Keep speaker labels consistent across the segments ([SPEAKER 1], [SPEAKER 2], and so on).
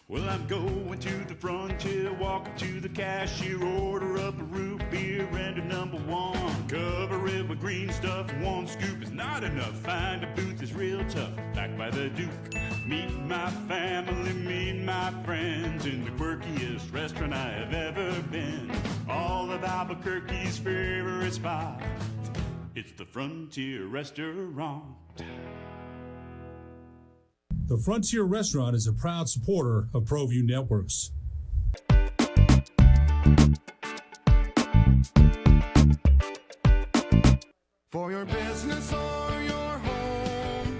[SPEAKER 1] Well, I'm going to the frontier, walking to the cashier, order up a root beer and a number one. Cover it with green stuff, one scoop is not enough. Find a booth is real tough, back by the Duke. Meet my family, meet my friends in the quirkiest restaurant I have ever been. All of Albuquerque's favorite spot, it's the Frontier Restaurant.
[SPEAKER 2] The Frontier Restaurant is a proud supporter of ProView Networks.
[SPEAKER 3] For your business or your home,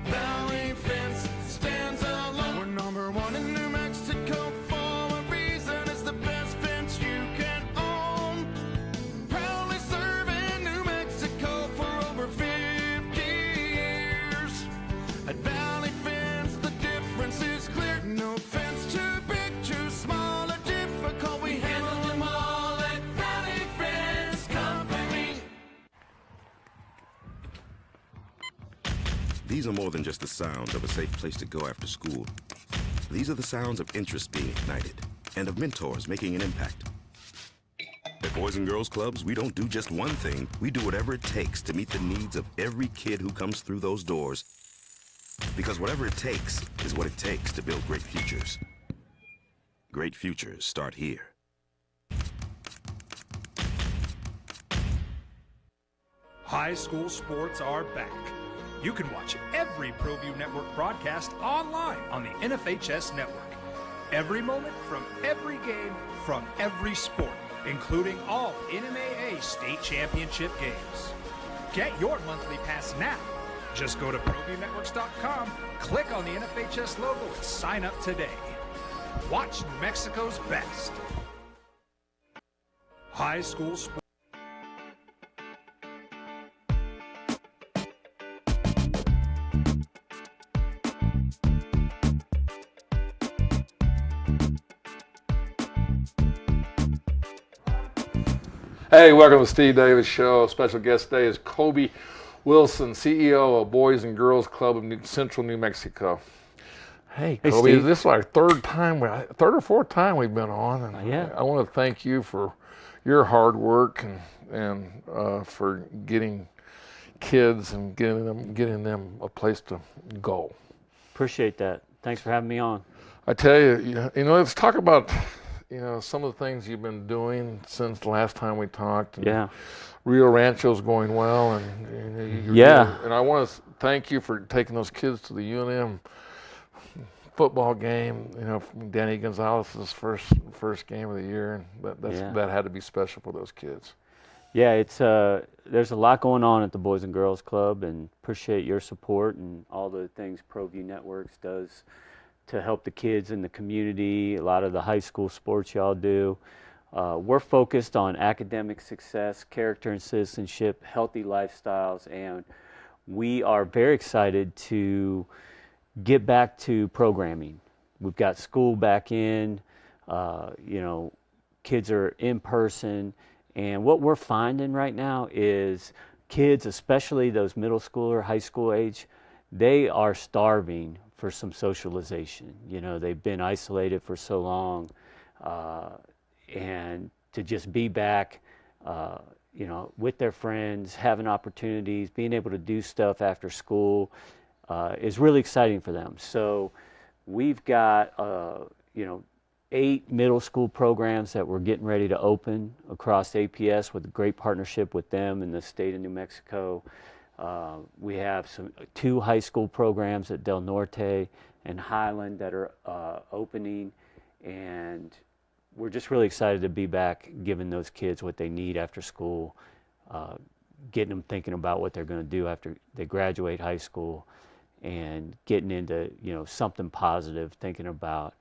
[SPEAKER 3] Valley Fence stands alone. We're number one in New Mexico for a reason. It's the best fence you can own. Proudly serving New Mexico for over 50 years. At Valley Fence, the difference is clear. No fence too big, too small, or difficult. We handle them all at Valley Fence Company.
[SPEAKER 4] These are more than just the sounds of a safe place to go after school. These are the sounds of interest being ignited and of mentors making an impact. At Boys and Girls Clubs, we don't do just one thing. We do whatever it takes to meet the needs of every kid who comes through those doors. Because whatever it takes is what it takes to build great futures. Great futures start here.
[SPEAKER 5] High school sports are back. You can watch every ProView Network broadcast online on the NFHS network. Every moment from every game from every sport, including all NMAA state championship games. Get your monthly pass now. Just go to ProViewNetworks.com, click on the NFHS logo, and sign up today. Watch New Mexico's best. High school sports.
[SPEAKER 6] Hey, welcome to the Steve Davis Show. Special guest today is Kobe Wilson, CEO of Boys and Girls Club of Central New Mexico. Hey, Kobe,
[SPEAKER 7] Steve.
[SPEAKER 6] this is our third or fourth time we've been on, and
[SPEAKER 7] Yeah.
[SPEAKER 6] I want to thank you for your hard work and for getting kids and getting them a place to go.
[SPEAKER 7] Appreciate that. Thanks for having me on.
[SPEAKER 6] I tell you, let's talk about some of the things you've been doing since the last time we talked. And
[SPEAKER 7] Yeah.
[SPEAKER 6] Rio Rancho's going well, and and I want to thank you for taking those kids to the UNM football game. Danny Gonzalez's first game of the year, and that had to be special for those kids.
[SPEAKER 7] Yeah, it's there's a lot going on at the Boys and Girls Club, and appreciate your support and all the things ProView Networks does to help the kids in the community. A lot of the high school sports y'all do. We're focused on academic success, character and citizenship, healthy lifestyles, and we are very excited to get back to programming. We've got school back in, kids are in person, and what we're finding right now is kids, especially those middle school or high school age, they are starving for some socialization. They've been isolated for so long, and to just be back, with their friends, having opportunities, being able to do stuff after school is really exciting for them. So we've got, 8 middle school programs that we're getting ready to open across APS with a great partnership with them in the state of New Mexico. We have 2 high school programs at Del Norte and Highland that are opening, and we're just really excited to be back giving those kids what they need after school, getting them thinking about what they're going to do after they graduate high school, and getting into something positive, thinking about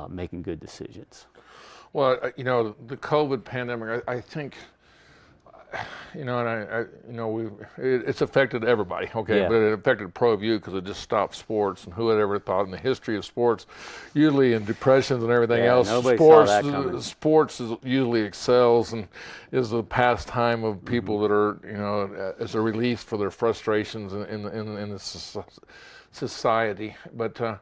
[SPEAKER 7] making good decisions.
[SPEAKER 6] Well, the COVID pandemic, I think, it's affected everybody, okay?
[SPEAKER 7] Yeah.
[SPEAKER 6] But it affected ProView because it just stopped sports, and who had ever thought in the history of sports, usually in depressions and everything else,
[SPEAKER 7] nobody saw that coming.
[SPEAKER 6] sports usually excels and is the pastime of people that are, as a release for their frustrations in the society. But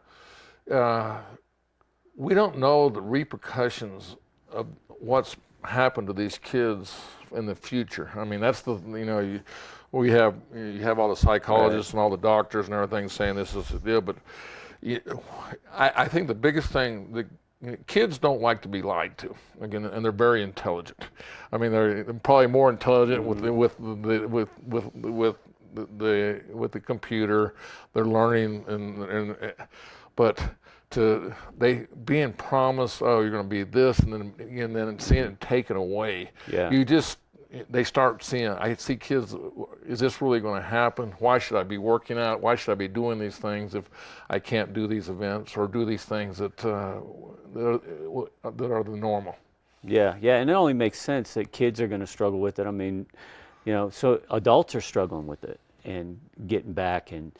[SPEAKER 6] we don't know the repercussions of what's happened to these kids in the future. I mean, that's the, you know, you have all the psychologists and all the doctors and everything saying this is the deal, but I think the biggest thing, kids don't like to be lied to, again, and they're very intelligent. I mean, they're probably more intelligent with the computer. They're learning, but they being promised, oh, you're going to be this, and then seeing it taken away.
[SPEAKER 7] Yeah.
[SPEAKER 6] They start seeing, I see kids, is this really going to happen? Why should I be working out? Why should I be doing these things if I can't do these events or do these things that are the normal?
[SPEAKER 7] Yeah, and it only makes sense that kids are going to struggle with it. I mean, you know, so adults are struggling with it and getting back, and,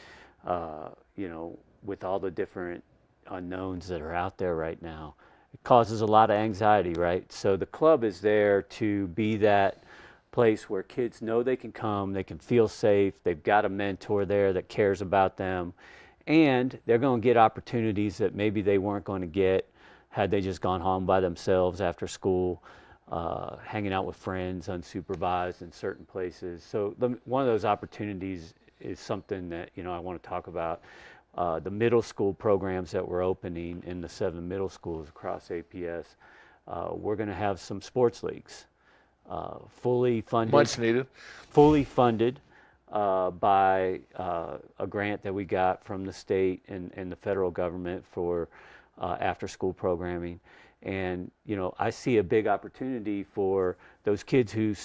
[SPEAKER 7] you know, with all the different unknowns that are out there right now, it causes a lot of anxiety, right? So the club is there to be that place where kids know they can come, they can feel safe, they've got a mentor there that cares about them, and they're going to get opportunities that maybe they weren't going to get had they just gone home by themselves after school, hanging out with friends unsupervised in certain places. So one of those opportunities is something that, you know, I want to talk about. The middle school programs that we're opening in the 7 middle schools across APS, we're going to have some sports leagues, fully funded.
[SPEAKER 6] Much needed.
[SPEAKER 7] Fully funded by a grant that we got from the state and the federal government for after-school programming. And, you know, I see a big opportunity for those kids who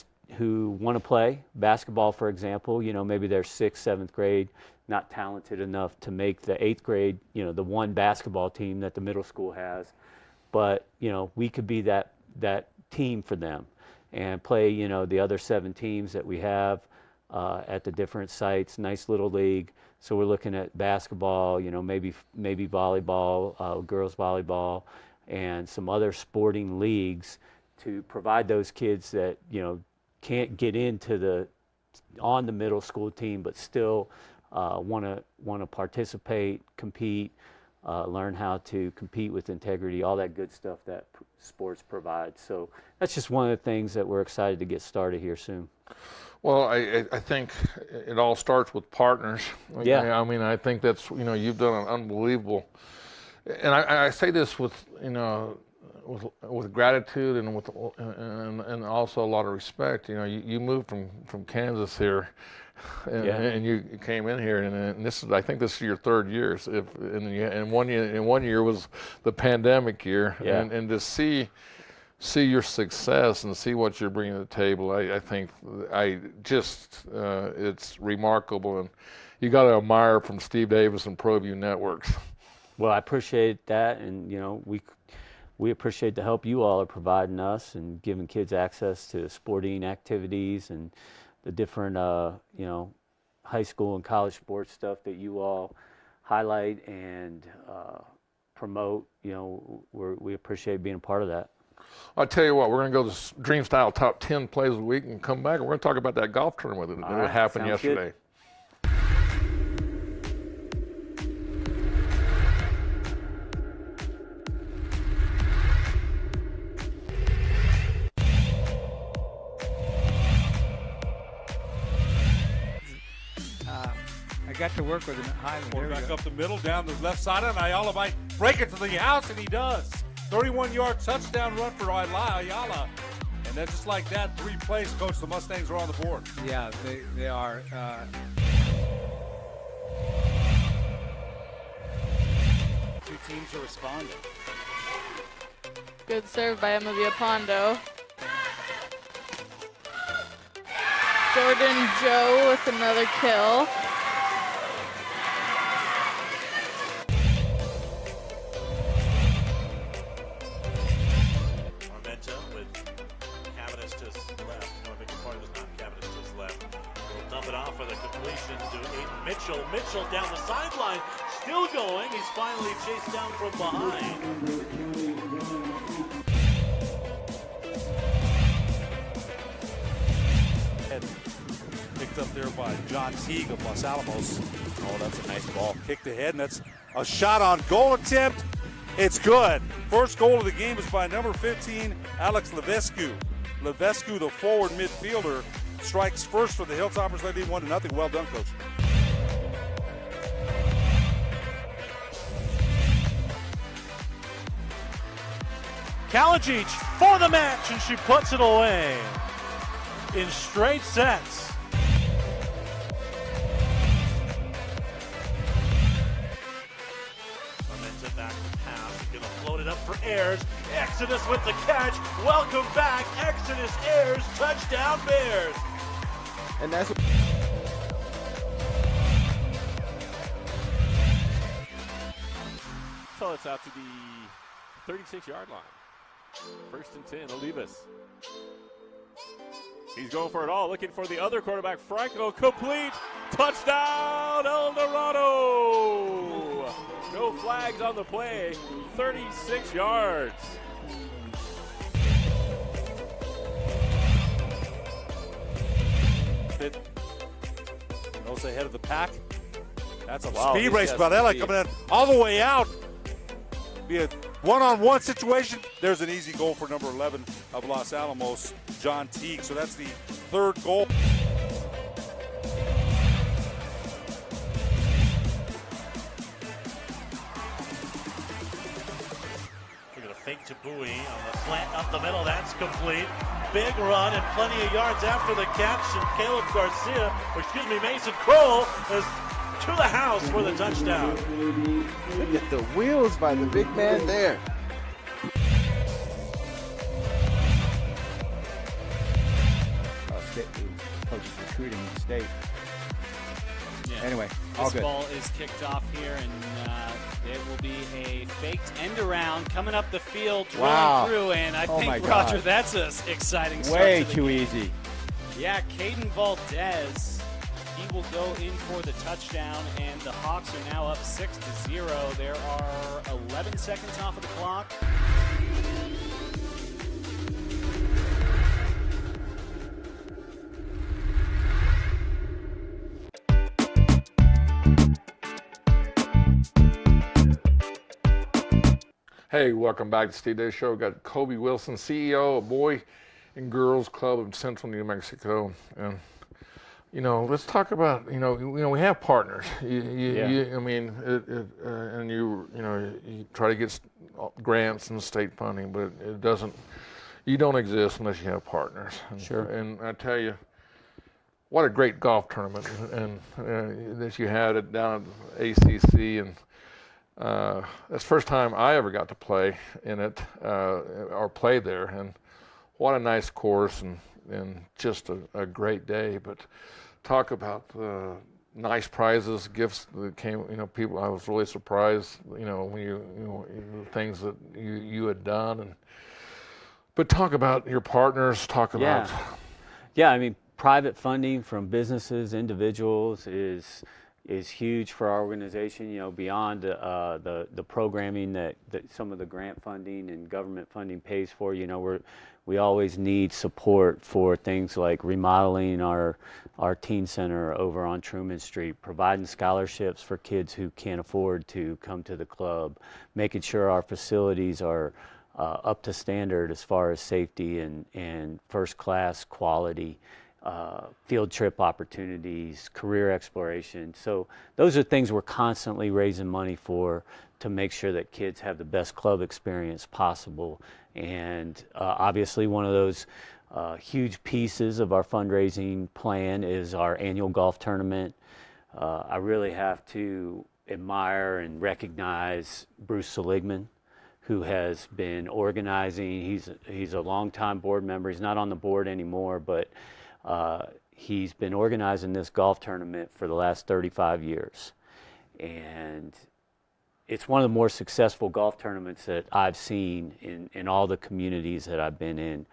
[SPEAKER 7] want to play basketball, for example. You know, maybe they're 6th, 7th grade, not talented enough to make the 8th grade, you know, the one basketball team that the middle school has. But, you know, we could be that team for them and play, you know, the other 7 teams that we have at the different sites. Nice little league. So we're looking at basketball, you know, maybe volleyball, girls volleyball, and some other sporting leagues to provide those kids that, you know, can't get into on the middle school team, but still want to participate, compete, learn how to compete with integrity, all that good stuff that sports provides. So that's just one of the things that we're excited to get started here soon.
[SPEAKER 6] Well, I think it all starts with partners.
[SPEAKER 7] Yeah.
[SPEAKER 6] I mean, I think that's, you know, you've done an unbelievable, and I say this with, you know, with gratitude and also a lot of respect. You know, you moved from Kansas here, and you came in here, and this is, I think this is your 3rd year. And one year was the pandemic year, and to see your success and see what you're bringing to the table, I think it's remarkable, and you got to admire from Steve Davis and ProView Networks.
[SPEAKER 7] Well, I appreciate that, and, you know, we appreciate the help you all are providing us and giving kids access to sporting activities and the different, you know, high school and college sports stuff that you all highlight and promote. You know, we appreciate being a part of that.
[SPEAKER 6] I'll tell you what, we're going to go to the Dream Style Top 10 Plays of the Week and come back, and we're going to talk about that golf tournament that happened yesterday.
[SPEAKER 7] Good.
[SPEAKER 8] I got to work with him at Highland.
[SPEAKER 9] Going back up the middle, down the left side, and Ayala might break it to the house, and he does. 31-yard touchdown run for Ayala. And then just like that, 3 plays, Coach, the Mustangs are on the board.
[SPEAKER 8] Yeah, they are.
[SPEAKER 9] Two teams are responding.
[SPEAKER 10] Good serve by Emma Villapondo. Jordan Joe with another kill.
[SPEAKER 11] Mitchell down the sideline, still going. He's finally chased down from behind.
[SPEAKER 9] And picked up there by John Teague of Los Alamos. Oh, that's a nice ball. Kicked ahead, and that's a shot on goal attempt. It's good. First goal of the game is by number 15, Alex Levescu. Levescu, the forward midfielder, strikes first for the Hilltoppers, leading 1-0. Well done, Coach.
[SPEAKER 11] Kalajic for the match, and she puts it away in straight sets. Momentum back to pass. She's going to float it up for Ayers. Exodus with the catch. Welcome back, Exodus Ayers. Touchdown, Bears.
[SPEAKER 3] And that's what...
[SPEAKER 12] So it's out to the 36-yard line. First and 10, Olivas. He's going for it all, looking for the other quarterback, Franco. Complete. Touchdown, El Dorado. No flags on the play. 36 yards.
[SPEAKER 11] Those ahead of the pack.
[SPEAKER 9] That's a speed race. Varela coming in all the way out. Be a one-on-one situation. There's an easy goal for number 11 of Los Alamos, John Teague. So that's the third goal.
[SPEAKER 11] We're going to fake to Bowie on the slant up the middle. That's complete. Big run and plenty of yards after the catch. And Caleb Garcia, or excuse me, Mason Kroll is to the house for the touchdown.
[SPEAKER 3] Look at the wheels by the big man there.
[SPEAKER 8] Coaches recruiting in the state.
[SPEAKER 13] Yeah.
[SPEAKER 8] Anyway, all
[SPEAKER 13] this
[SPEAKER 8] good.
[SPEAKER 13] ball is kicked off here, and it will be a faked end around coming up the field, drilling through, and I think, Roger, that's an exciting start.
[SPEAKER 8] Way
[SPEAKER 13] to the
[SPEAKER 8] too
[SPEAKER 13] game.
[SPEAKER 8] easy.
[SPEAKER 13] Yeah, Caden Valdez, he will go in for the touchdown, and the Hawks are now up 6-0. There are 11 seconds off of the clock.
[SPEAKER 6] Hey, welcome back to Steve Day Show. We've got Kobe Wilson, CEO of Boy and Girls Club of Central New Mexico. And, you know, let's talk about, you know, we have partners. And you try to get grants and state funding, but it doesn't, you don't exist unless you have partners. And,
[SPEAKER 7] Sure.
[SPEAKER 6] And I tell you, what a great golf tournament and that you had it down at ACC, and that's the first time I ever got to play in it or play there, and what a nice course and just a great day. But talk about nice prizes, gifts that came. You know, people. I was really surprised. You know, when things that you had done, but talk about your partners. Talk about.
[SPEAKER 7] Yeah, I mean, private funding from businesses, individuals is huge for our organization, you know, beyond the programming that some of the grant funding and government funding pays for. You know, we always need support for things like remodeling our teen center over on Truman Street, providing scholarships for kids who can't afford to come to the club, making sure our facilities are up to standard as far as safety and first-class quality. Field trip opportunities, career exploration. So those are things we're constantly raising money for to make sure that kids have the best club experience possible. And obviously one of those huge pieces of our fundraising plan is our annual golf tournament. I really have to admire and recognize Bruce Seligman, who has been organizing. He's a longtime board member. He's not on the board anymore, but he's been organizing this golf tournament for the last 35 years. And it's one of the more successful golf tournaments that I've seen in all the communities that I've been in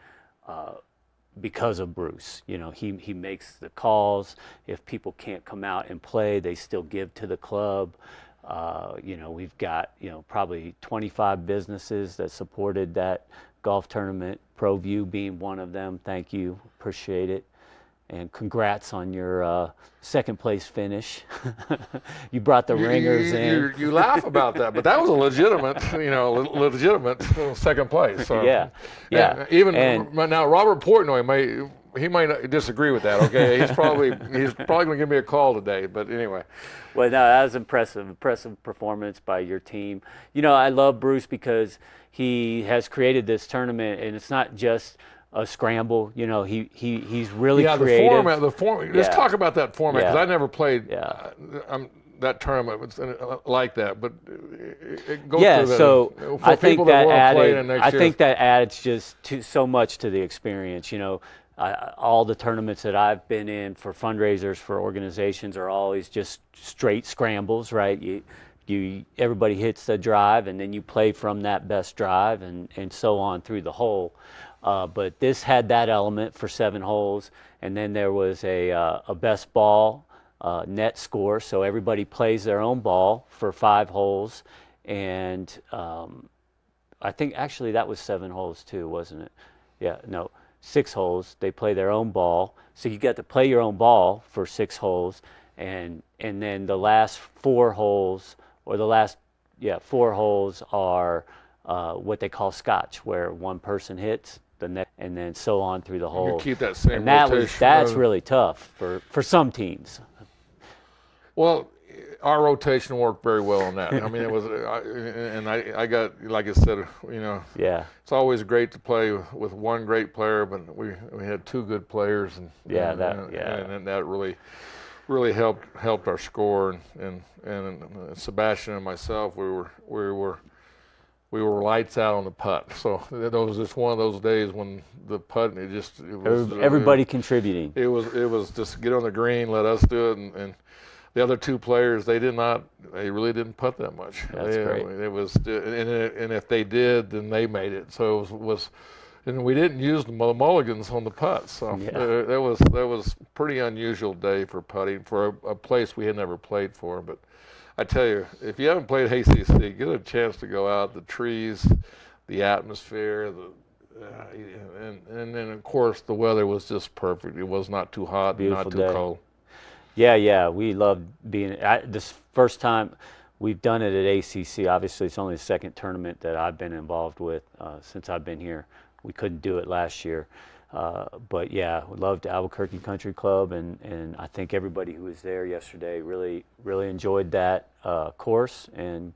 [SPEAKER 7] because of Bruce. You know, he makes the calls. If people can't come out and play, they still give to the club. You know, we've got, probably 25 businesses that supported that golf tournament, ProView being one of them. Thank you, appreciate it. And congrats on your second place finish. You brought the ringers in.
[SPEAKER 6] You laugh about that, but that was a legitimate second place. So.
[SPEAKER 7] Yeah.
[SPEAKER 6] Even now, Robert Portnoy he might not disagree with that. Okay, he's probably going to give me a call today. But anyway.
[SPEAKER 7] Well, no, that was impressive performance by your team. I love Bruce because he has created this tournament, and it's not just a scramble. He's really creative.
[SPEAKER 6] The format. Let's talk about that format because I never played that tournament like that. But go through that.
[SPEAKER 7] So I think that adds just so much to the experience. All the tournaments that I've been in for fundraisers for organizations are always just straight scrambles, right? Everybody hits the drive, and then you play from that best drive, and so on through the hole. But this had that element for 7 holes, and then there was a best ball net score, so everybody plays their own ball for 5 holes, and I think actually that was 7 holes too, wasn't it? Yeah, no, 6 holes. They play their own ball, so you get to play your own ball for 6 holes, and then the last 4 holes, or the last 4 holes are what they call scotch, where one person hits the net, and then so on through the hole.
[SPEAKER 6] You keep that same
[SPEAKER 7] and
[SPEAKER 6] rotation.
[SPEAKER 7] That's really tough for some teams.
[SPEAKER 6] Well, our rotation worked very well on that. I mean, it was, I got, like I said, it's always great to play with one great player, but we had 2 good players, and that really helped our score, and Sebastian and myself, we were lights out on the putt. So that was just one of those days when the putt, it was
[SPEAKER 7] everybody contributing.
[SPEAKER 6] It was just get on the green, let us do it, and the other 2 players, they really didn't putt that much.
[SPEAKER 7] That's great.
[SPEAKER 6] It was, and if they did, then they made it. So it was and we didn't use the mulligans on the putts. So that was a pretty unusual day for putting for a place we had never played for. But I tell you, if you haven't played ACC, get a chance to go out. The trees, the atmosphere, and then of course the weather was just perfect. It was not too hot,
[SPEAKER 7] Beautiful
[SPEAKER 6] not too
[SPEAKER 7] day.
[SPEAKER 6] cold.
[SPEAKER 7] Yeah, we loved being. This first time we've done it at ACC. Obviously, it's only the second tournament that I've been involved with since I've been here. We couldn't do it last year, but yeah, we loved Albuquerque Country Club, and I think everybody who was there yesterday really enjoyed that course, and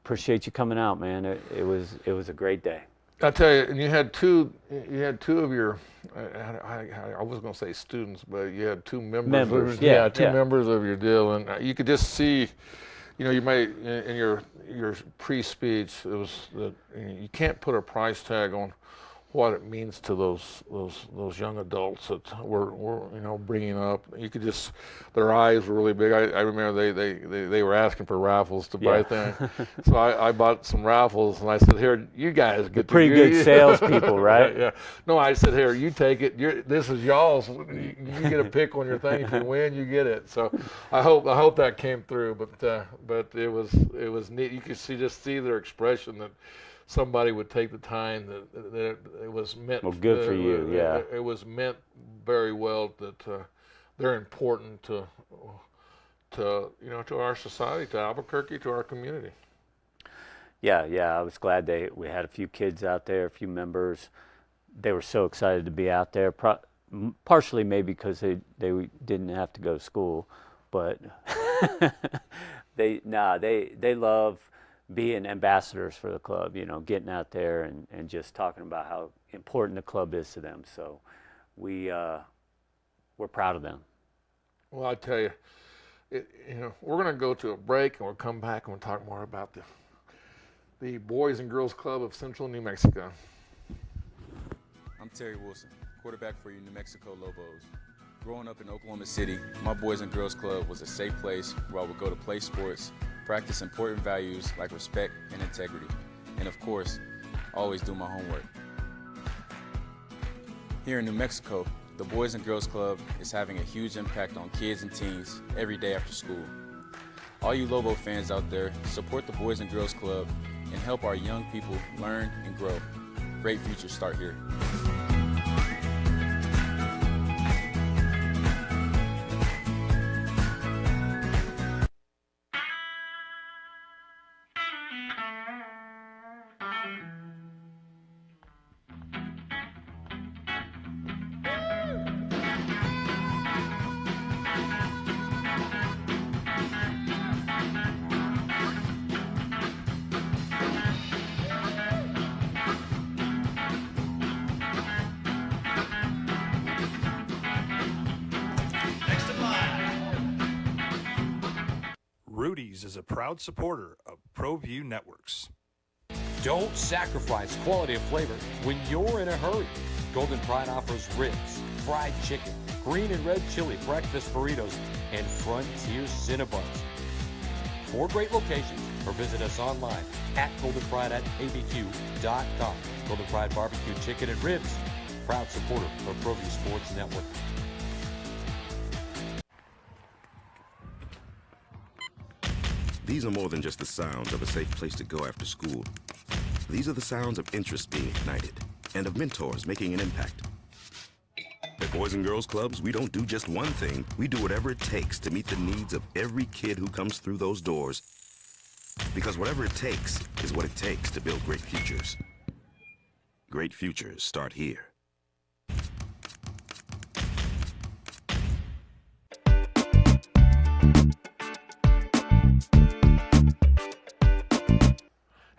[SPEAKER 7] appreciate you coming out, man. It was a great day.
[SPEAKER 6] I tell you, and you had two of your, I was going to say students, but you had 2 members. Two members of your deal, and you could just see, you made in your pre-speech, it was that you can't put a price tag on what it means to those young adults that we're bringing up. You could just, their eyes were really big. I remember they were asking for raffles to buy things. So I bought some raffles, and I said, here, you guys get
[SPEAKER 7] pretty good salespeople, right?
[SPEAKER 6] Yeah. No, I said, here, you take it. This is y'all's. You get a pick on your thing. If you win, you get it. So I hope that came through. But it was neat. You could see their expression that somebody would take the time that it was meant.
[SPEAKER 7] Well, good for you. Yeah.
[SPEAKER 6] It was meant very well that they're important to our society, to Albuquerque, to our community.
[SPEAKER 7] Yeah. I was glad we had a few kids out there, a few members. They were so excited to be out there. Partially maybe because they didn't have to go to school, but they love being ambassadors for the club, getting out there and just talking about how important the club is to them. So we're proud of them.
[SPEAKER 6] Well, I tell you, we're going to go to a break, and we'll come back and we'll talk more about the Boys and Girls Club of Central New Mexico.
[SPEAKER 14] I'm Terry Wilson, quarterback for your New Mexico Lobos. Growing up in Oklahoma City, my Boys and Girls Club was a safe place where I would go to play sports, practice important values like respect and integrity, and of course, always do my homework. Here in New Mexico, the Boys and Girls Club is having a huge impact on kids and teens every day after school. All you Lobo fans out there, support the Boys and Girls Club and help our young people learn and grow. Great futures start here.
[SPEAKER 5] Cheese is a proud supporter of ProView Networks.
[SPEAKER 15] Don't sacrifice quality of flavor when you're in a hurry. Golden Pride offers ribs, fried chicken, green and red chili breakfast burritos, and Frontier Cinnabons. 4 great locations, or visit us online at goldenpride@abq.com. Golden Pride Barbecue Chicken and Ribs, proud supporter of ProView Sports Network.
[SPEAKER 4] These are more than just the sounds of a safe place to go after school. These are the sounds of interest being ignited and of mentors making an impact. At Boys and Girls Clubs, we don't do just one thing. We do whatever it takes to meet the needs of every kid who comes through those doors. Because whatever it takes is what it takes to build great futures. Great futures start here.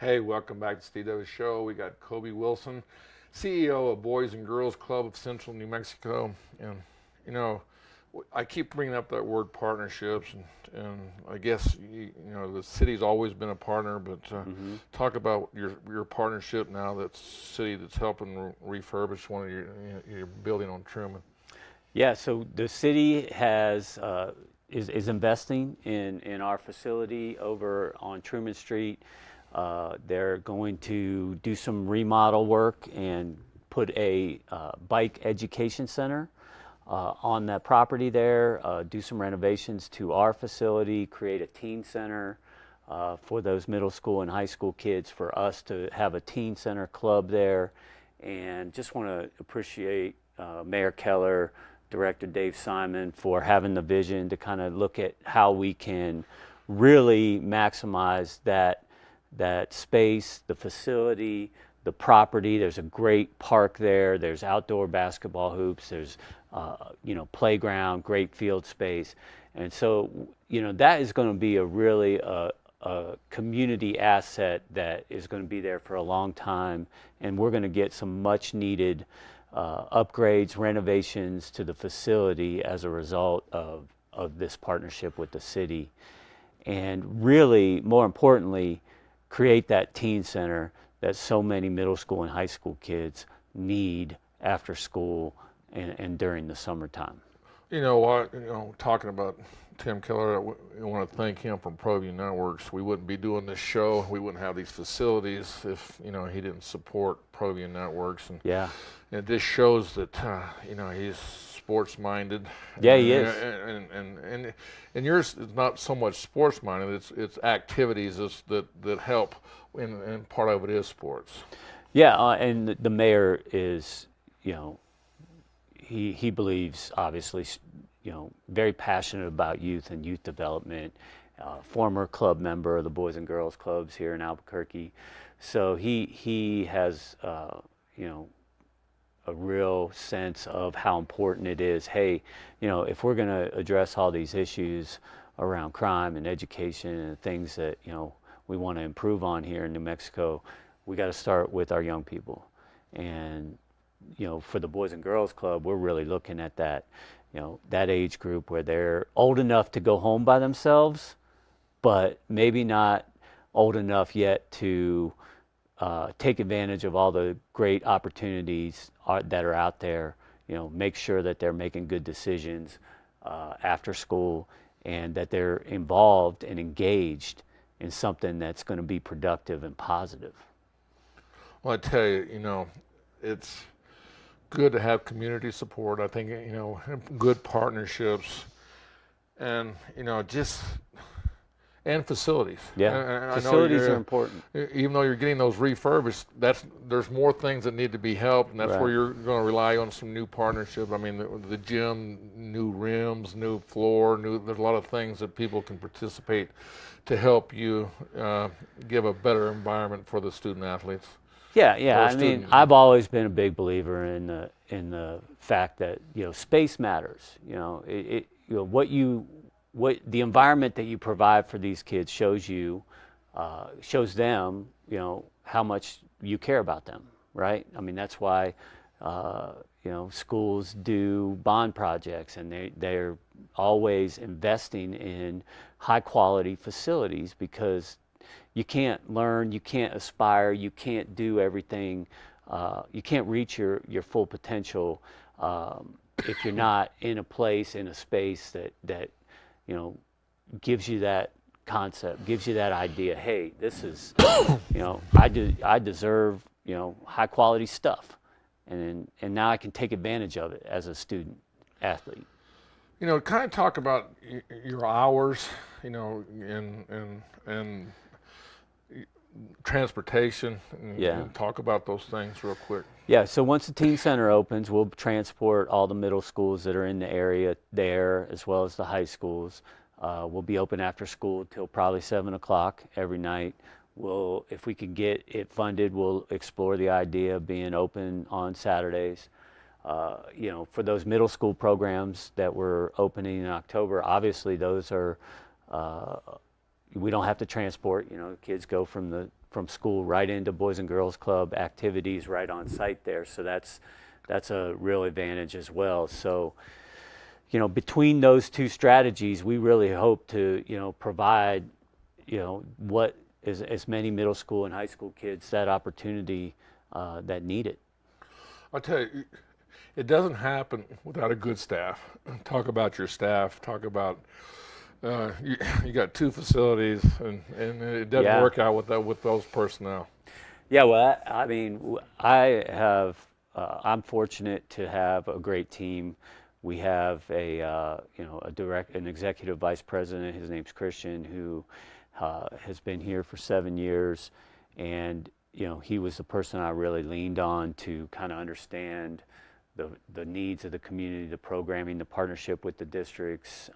[SPEAKER 6] Hey, welcome back to Steve Davis Show. We got Kobe Wilson, CEO of Boys and Girls Club of Central New Mexico. And, you know, I keep bringing up that word partnerships, and I guess, you know, the city's always been a partner, but talk about your partnership now, that city that's helping refurbish one of your building on Truman.
[SPEAKER 7] Yeah, so the city has is investing in our facility over on Truman Street. They're going to do some remodel work and put a bike education center on that property there, do some renovations to our facility, create a teen center for those middle school and high school kids, for us to have a teen center club there. And just want to appreciate Mayor Keller, Director Dave Simon, for having the vision to kind of look at how we can really maximize that space, the facility, the property. There's a great park there. There's outdoor basketball hoops. There's you know, playground, great field space. And so, you know, that is going to be a really a community asset that is going to be there for a long time. And we're going to get some much needed upgrades, renovations to the facility as a result of this partnership with the city. And really, more importantly, create that teen center that so many middle school and high school kids need after school and during the summertime.
[SPEAKER 6] You know what, talking about Tim Keller, I want to thank him from ProView Networks. We wouldn't be doing this show, we wouldn't have these facilities if, you know, he didn't support ProView Networks. And
[SPEAKER 7] yeah,
[SPEAKER 6] and this shows that, you know, he's sports-minded.
[SPEAKER 7] Yeah, he is.
[SPEAKER 6] And yours is not so much sports-minded, it's activities that help, and part of it is sports. Yeah,
[SPEAKER 7] and the mayor is, you know, he believes, obviously, you know, very passionate about youth and youth development, former club member of the Boys and Girls Clubs here in Albuquerque. So he has, you know, a real sense of how important it is. Hey, you know, if we're going to address all these issues around crime and education and things that, you know, we want to improve on here in New Mexico, we got to start with our young people. And, you know, for the Boys and Girls Club, we're really looking at that, you know, that age group where they're old enough to go home by themselves, but maybe not old enough yet to take advantage of all the great opportunities that are out there. You know, make sure that they're making good decisions after school, and that they're involved and engaged in something that's going to be productive and positive.
[SPEAKER 6] Well, I tell you, you know, it's good to have community support. I think, you know, good partnerships, and, you know, and facilities.
[SPEAKER 7] Yeah, facilities are important.
[SPEAKER 6] Even though you're getting those refurbished, there's more things that need to be helped, and that's where you're going to rely on some new partnership. I mean, the gym, new rims, new floor, there's a lot of things that people can participate to help you give a better environment for the student athletes.
[SPEAKER 7] Yeah. I mean, I've always been a big believer in the fact that, you know, space matters. You know, you know, what the environment that you provide for these kids shows them, you know, how much you care about them, right? I mean, that's why, you know, schools do bond projects, and they're always investing in high quality facilities, because you can't learn, you can't aspire, you can't do everything, you can't reach your full potential if you're not in a place, in a space that you know, gives you that concept, gives you that idea. Hey, this is, you know, I deserve, you know, high quality stuff, and now I can take advantage of it as a student athlete.
[SPEAKER 6] You know, kind of talk about your hours, you know, and transportation, and talk about those things real quick.
[SPEAKER 7] Yeah, so once the teen center opens, we'll transport all the middle schools that are in the area there, as well as the high schools. We'll be open after school till probably 7 o'clock every night. If we can get it funded, we'll explore the idea of being open on Saturdays. You know, for those middle school programs that we're opening in October, obviously those are, we don't have to transport. You know, kids go from school right into Boys and Girls Club activities right on site there. So that's a real advantage as well. So, you know, between those two strategies, we really hope to, you know, provide, you know, what is as many middle school and high school kids that opportunity that need it.
[SPEAKER 6] I'll tell you, it doesn't happen without a good staff. Talk about your staff. Talk about you got 2 facilities, and it doesn't work out with those personnel.
[SPEAKER 7] Yeah, well, I mean, I'm fortunate to have a great team. We have an executive vice president. His name's Christian, who has been here for 7 years, and you know, he was the person I really leaned on to kind of understand the needs of the community, the programming, the partnership with the districts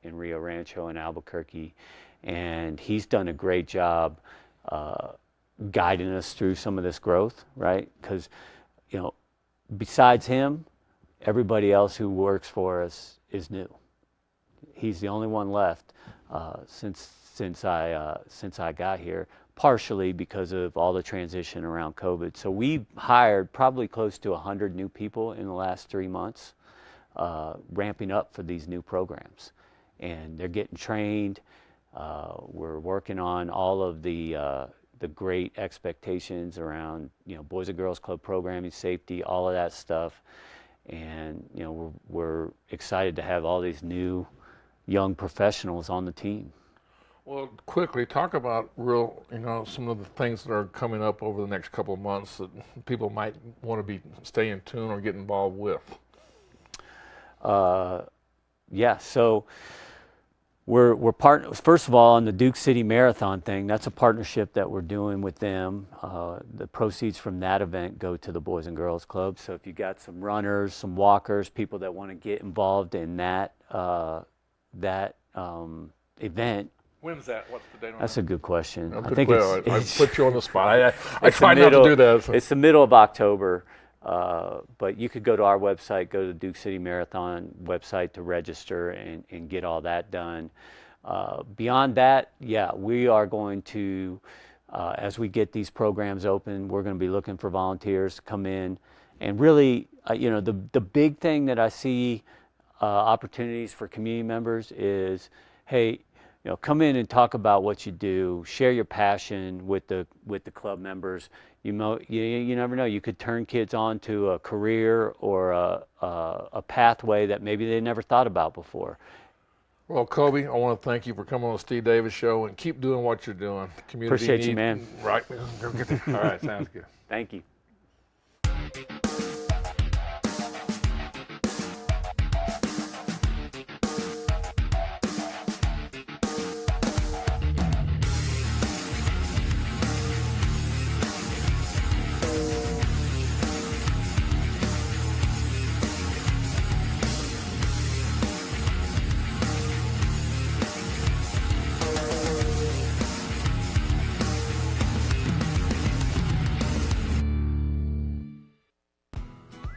[SPEAKER 7] in Rio Rancho and Albuquerque, and he's done a great job guiding us through some of this growth, right? Because, you know, besides him, everybody else who works for us is new. He's the only one left since I got here, partially because of all the transition around COVID. So we hired probably close to 100 new people in the last 3 months, ramping up for these new programs, and they're getting trained. We're working on all of the great expectations around, you know, Boys and Girls Club programming, safety, all of that stuff. And you know, we're excited to have all these new young professionals on the team.
[SPEAKER 6] Well, quickly talk about some of the things that are coming up over the next couple of months that people might want to stay in tune or get involved with.
[SPEAKER 7] Yeah, so we're partners. First of all, on the Duke City Marathon thing, that's a partnership that we're doing with them. The proceeds from that event go to the Boys and Girls Club. So if you got some runners, some walkers, people that want to get involved in that event.
[SPEAKER 6] When's that? What's the date on
[SPEAKER 7] That's
[SPEAKER 6] that?
[SPEAKER 7] a good question.
[SPEAKER 6] I think I put you on the spot. I try not to do that. So.
[SPEAKER 7] It's the middle of October, but you could go to our website, go to the Duke City Marathon website to register and get all that done. Beyond that, yeah, we are going to, as we get these programs open, we're going to be looking for volunteers to come in. And really, you know, the big thing that I see opportunities for community members is, hey, you know, come in and talk about what you do, share your passion with the club members. You never know, you could turn kids on to a career or a pathway that maybe they never thought about before.
[SPEAKER 6] Well, Kobe, I want to thank you for coming on the Steve Davis Show, and keep doing what you're doing. Community
[SPEAKER 7] Appreciate you, man.
[SPEAKER 6] Right. All right, sounds good.
[SPEAKER 7] Thank you.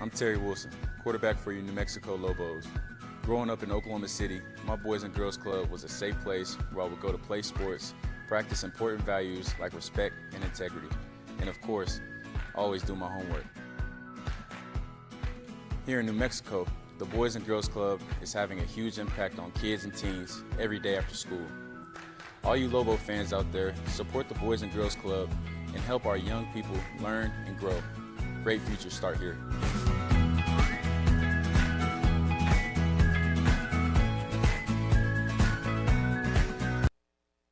[SPEAKER 14] I'm Terry Wilson, quarterback for your New Mexico Lobos. Growing up in Oklahoma City, my Boys and Girls Club was a safe place where I would go to play sports, practice important values like respect and integrity, and of course, always do my homework. Here in New Mexico, The Boys and Girls Club is having a huge impact on kids and teens every day after school. All you Lobo fans out there, support the Boys and Girls Club and help our young people learn and grow. Great futures start here.